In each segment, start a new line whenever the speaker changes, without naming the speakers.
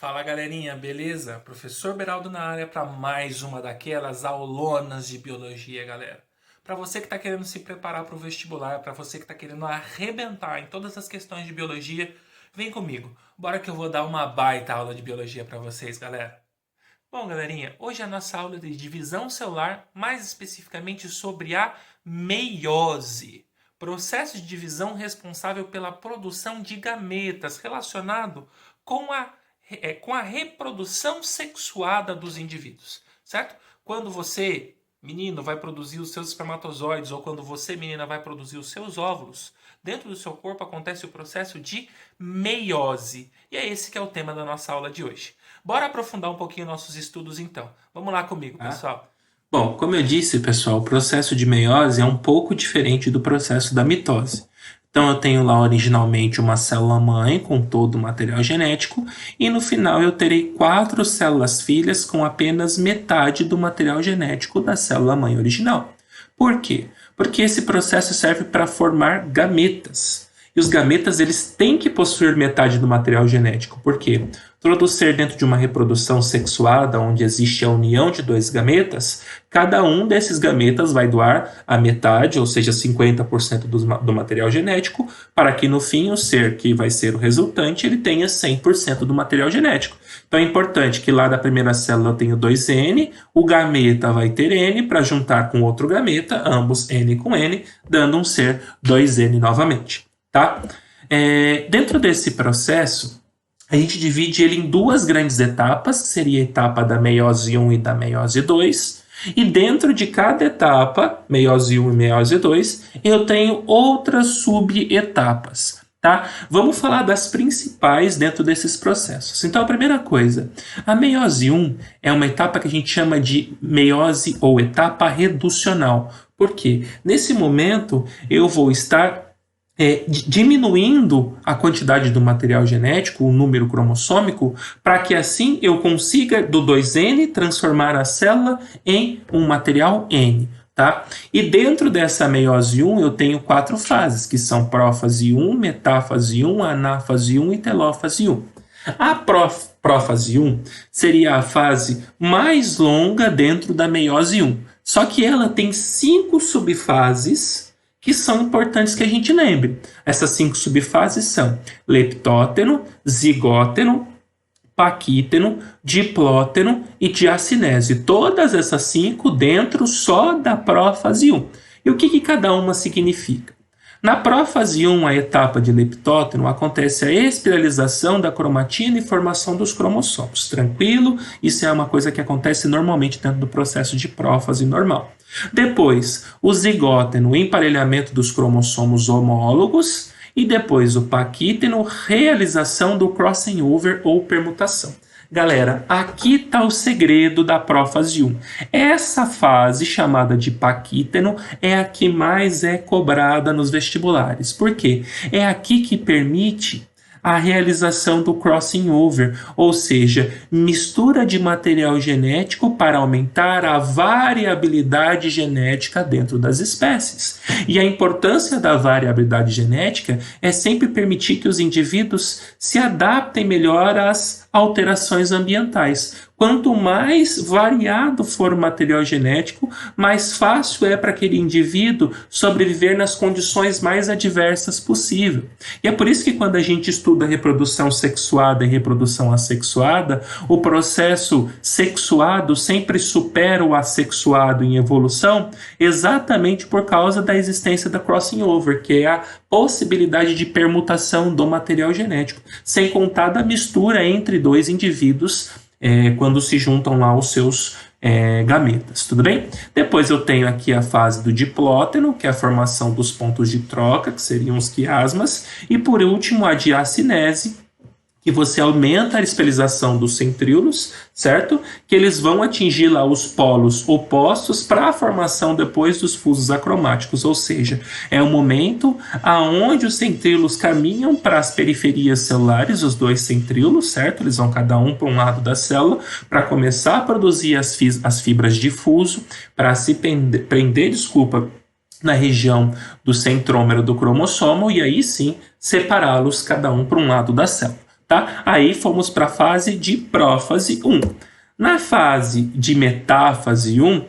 Fala galerinha, beleza? Professor Beraldo na área para mais uma daquelas aulonas de biologia, galera. Para você que está querendo se preparar para o vestibular, para você que está querendo arrebentar em todas as questões de biologia, vem comigo. Bora que eu vou dar uma baita aula de biologia para vocês, galera. Bom, galerinha, hoje é a nossa aula de divisão celular, mais especificamente sobre a meiose. Processo de divisão responsável pela produção de gametas relacionado com a reprodução sexuada dos indivíduos, certo? Quando você, menino, vai produzir os seus espermatozoides ou quando você, menina, vai produzir os seus óvulos, dentro do seu corpo acontece o processo de meiose. E é esse que é o tema da nossa aula de hoje. Bora aprofundar um pouquinho nossos estudos então. Vamos lá comigo, pessoal.
Bom, como eu disse, pessoal, o processo de meiose é um pouco diferente do processo da mitose. Então, eu tenho lá originalmente uma célula-mãe com todo o material genético e no final eu terei 4 células-filhas com apenas metade do material genético da célula-mãe original. Por quê? Porque esse processo serve para formar gametas. E os gametas eles têm que possuir metade do material genético. Por quê? Todo ser dentro de uma reprodução sexuada, onde existe a união de 2 gametas, cada um desses gametas vai doar a metade, ou seja, 50% do material genético, para que no fim o ser que vai ser o resultante ele tenha 100% do material genético. Então é importante que lá da primeira célula eu tenho 2N, o gameta vai ter N para juntar com outro gameta, ambos N com N, dando um ser 2N novamente. Tá? Dentro desse processo, a gente divide ele em 2 grandes etapas, que seria a etapa da meiose 1 e da meiose 2. E dentro de cada etapa, meiose 1 e meiose 2, eu tenho outras subetapas. Tá? Vamos falar das principais dentro desses processos. Então, a primeira coisa, a meiose 1 é uma etapa que a gente chama de meiose ou etapa reducional. Por quê? Nesse momento, eu vou estar diminuindo a quantidade do material genético, o número cromossômico, para que assim eu consiga do 2N transformar a célula em um material N. Tá? E dentro dessa meiose 1 eu tenho 4 fases, que são prófase 1, metáfase 1, anáfase 1 e telófase 1. A prófase 1 seria a fase mais longa dentro da meiose 1, só que ela tem 5 subfases que são importantes que a gente lembre. Essas 5 subfases são leptóteno, zigóteno, paquíteno, diplóteno e diacinese. Todas essas 5 dentro só da prófase 1. E o que cada uma significa? Na prófase 1, a etapa de leptóteno, acontece a espiralização da cromatina e formação dos cromossomos. Tranquilo? Isso é uma coisa que acontece normalmente dentro do processo de prófase normal. Depois, o zigóteno, o emparelhamento dos cromossomos homólogos. E depois, o paquíteno, realização do crossing over ou permutação. Galera, aqui está o segredo da prófase 1. Essa fase, chamada de paquíteno, é a que mais é cobrada nos vestibulares. Por quê? É aqui que permite a realização do crossing over, ou seja, mistura de material genético para aumentar a variabilidade genética dentro das espécies. E a importância da variabilidade genética é sempre permitir que os indivíduos se adaptem melhor às alterações ambientais. Quanto mais variado for o material genético, mais fácil é para aquele indivíduo sobreviver nas condições mais adversas possível. E é por isso que quando a gente estuda reprodução sexuada e reprodução assexuada, o processo sexuado sempre supera o assexuado em evolução, exatamente por causa da existência da crossing over, que é a possibilidade de permutação do material genético, sem contar da mistura entre 2 indivíduos quando se juntam lá os seus gametas, tudo bem? Depois eu tenho aqui a fase do diplóteno, que é a formação dos pontos de troca, que seriam os quiasmas, e por último a diacinese, que você aumenta a especialização dos centríolos, certo? Que eles vão atingir lá os polos opostos para a formação depois dos fusos acromáticos, ou seja, é o momento aonde os centríolos caminham para as periferias celulares, os 2 centríolos, certo? Eles vão cada um para um lado da célula para começar a produzir as fibras de fuso, para se prender, na região do centrômero do cromossomo e aí sim separá-los cada um para um lado da célula. tá? Aí fomos para a fase de prófase 1. Na fase de metáfase 1,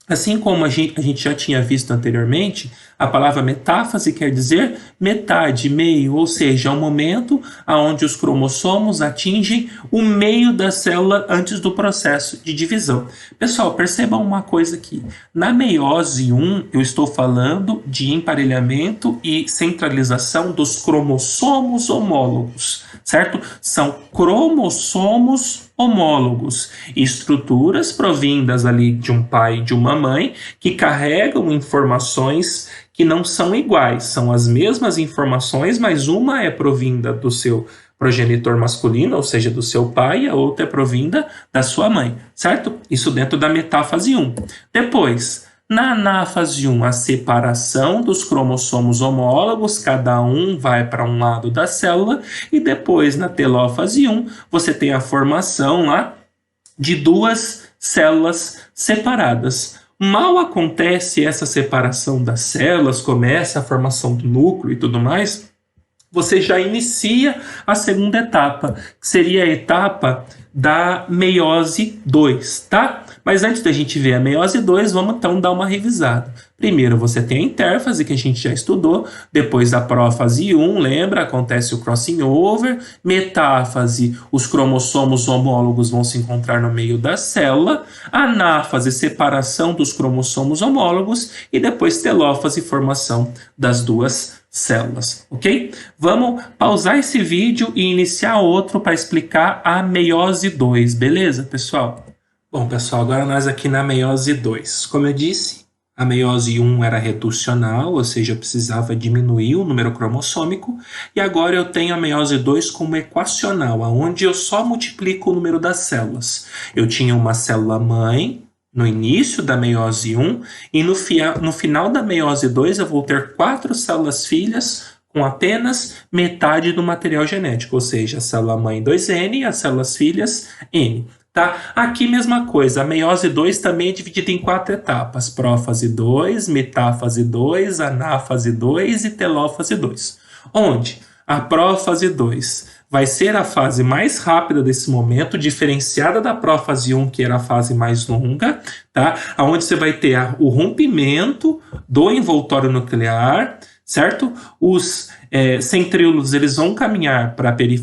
assim como a gente já tinha visto anteriormente, a palavra metáfase quer dizer metade, meio, ou seja, é um momento onde os cromossomos atingem o meio da célula antes do processo de divisão. Pessoal, percebam uma coisa aqui. Na meiose 1, eu estou falando de emparelhamento e centralização dos cromossomos homólogos, certo? São cromossomos homólogos, estruturas provindas ali de um pai e de uma mãe que carregam informações que não são iguais, são as mesmas informações, mas uma é provinda do seu progenitor masculino, ou seja, do seu pai, e a outra é provinda da sua mãe, certo? Isso dentro da metáfase 1. Depois, na anáfase 1, a separação dos cromossomos homólogos, cada um vai para um lado da célula, e depois, na telófase 1, você tem a formação lá de duas células separadas. Mal acontece essa separação das células, começa a formação do núcleo e tudo mais, você já inicia a segunda etapa, que seria a etapa da meiose 2, tá? Mas antes da gente ver a meiose 2, vamos então dar uma revisada. Primeiro você tem a intérfase, que a gente já estudou, depois a prófase 1, lembra? Acontece o crossing over, metáfase, os cromossomos homólogos vão se encontrar no meio da célula, anáfase, separação dos cromossomos homólogos, e depois telófase, formação das duas células, ok? Vamos pausar esse vídeo e iniciar outro para explicar a meiose 2, beleza, pessoal? Bom, pessoal, agora nós aqui na meiose 2. Como eu disse, a meiose 1 era reducional, ou seja, eu precisava diminuir o número cromossômico, e agora eu tenho a meiose 2 como equacional, onde eu só multiplico o número das células. Eu tinha uma célula mãe no início da meiose 1, e no final da meiose 2 eu vou ter 4 células filhas com apenas metade do material genético, ou seja, a célula mãe 2N e as células filhas N. Tá? Aqui mesma coisa, a meiose 2 também é dividida em 4 etapas, prófase 2, metáfase 2, anáfase 2 e telófase 2. Onde a prófase 2 vai ser a fase mais rápida desse momento, diferenciada da prófase 1, que era a fase mais longa, tá? Onde você vai ter o rompimento do envoltório nuclear, certo? Os centríolos eles vão caminhar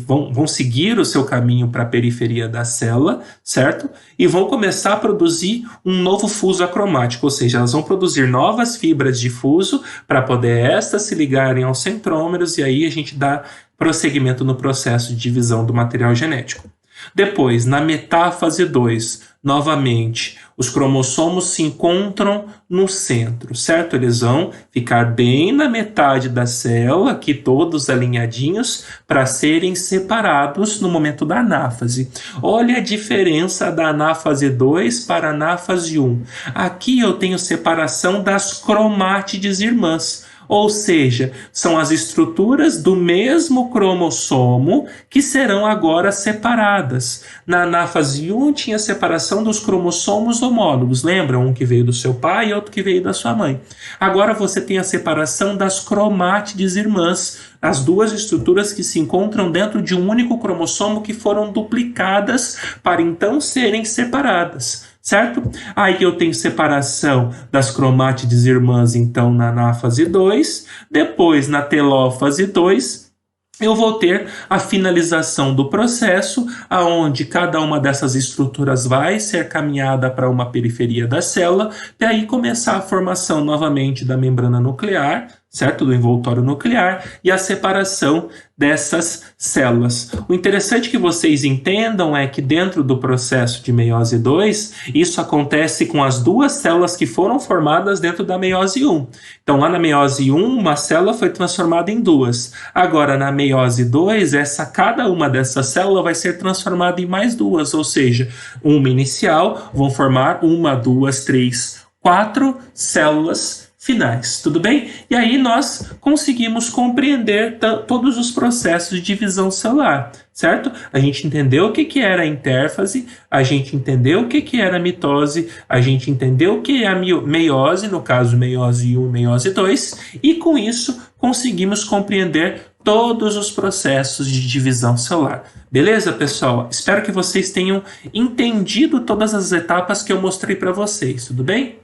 vão seguir o seu caminho para a periferia da célula, certo? E vão começar a produzir um novo fuso acromático, ou seja, elas vão produzir novas fibras de fuso para poder estas se ligarem aos centrômeros, e aí a gente dá prosseguimento no processo de divisão do material genético. Depois, na metáfase 2, novamente, os cromossomos se encontram no centro, certo? Eles vão ficar bem na metade da célula, aqui todos alinhadinhos, para serem separados no momento da anáfase. Olha a diferença da anáfase 2 para a anáfase 1. Aqui eu tenho separação das cromátides irmãs. Ou seja, são as estruturas do mesmo cromossomo que serão agora separadas. Na anáfase 1 tinha separação dos cromossomos homólogos, lembra? Um que veio do seu pai e outro que veio da sua mãe. Agora você tem a separação das cromátides irmãs, as duas estruturas que se encontram dentro de um único cromossomo que foram duplicadas para então serem separadas. Certo? Aí eu tenho separação das cromátides irmãs, então, na anáfase 2. Depois, na telófase 2, eu vou ter a finalização do processo, aonde cada uma dessas estruturas vai ser caminhada para uma periferia da célula, e aí começar a formação novamente da membrana nuclear, certo? Do envoltório nuclear, e a separação dessas células. O interessante que vocês entendam é que dentro do processo de meiose 2, isso acontece com as duas células que foram formadas dentro da meiose 1. Então, lá na meiose 1, uma célula foi transformada em duas. Agora, na meiose 2, cada uma dessas células vai ser transformada em mais duas, ou seja, uma inicial vão formar 1, 2, 3, 4 células finais, tudo bem? E aí nós conseguimos compreender todos os processos de divisão celular, certo? A gente entendeu o que era a intérfase, a gente entendeu o que era a mitose, a gente entendeu o que é a meiose, no caso meiose 1 e meiose 2, e com isso conseguimos compreender todos os processos de divisão celular. Beleza, pessoal? Espero que vocês tenham entendido todas as etapas que eu mostrei para vocês, tudo bem?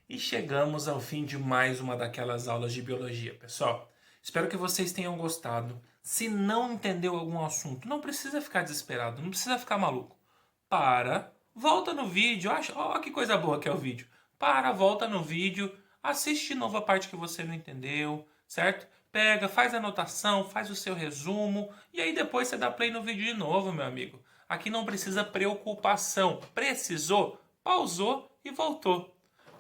E chegamos ao fim de mais uma daquelas aulas de biologia, pessoal. Espero que vocês tenham gostado. Se não entendeu algum assunto, não precisa ficar desesperado, não precisa ficar maluco. Volta no vídeo, ó que coisa boa que é o vídeo. Volta no vídeo, assiste de novo a parte que você não entendeu, certo? Pega, faz a anotação, faz o seu resumo e aí depois você dá play no vídeo de novo, meu amigo. Aqui não precisa preocupação. Precisou, pausou e voltou.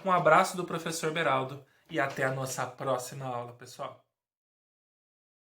Um abraço do professor Beraldo e até a nossa próxima aula, pessoal.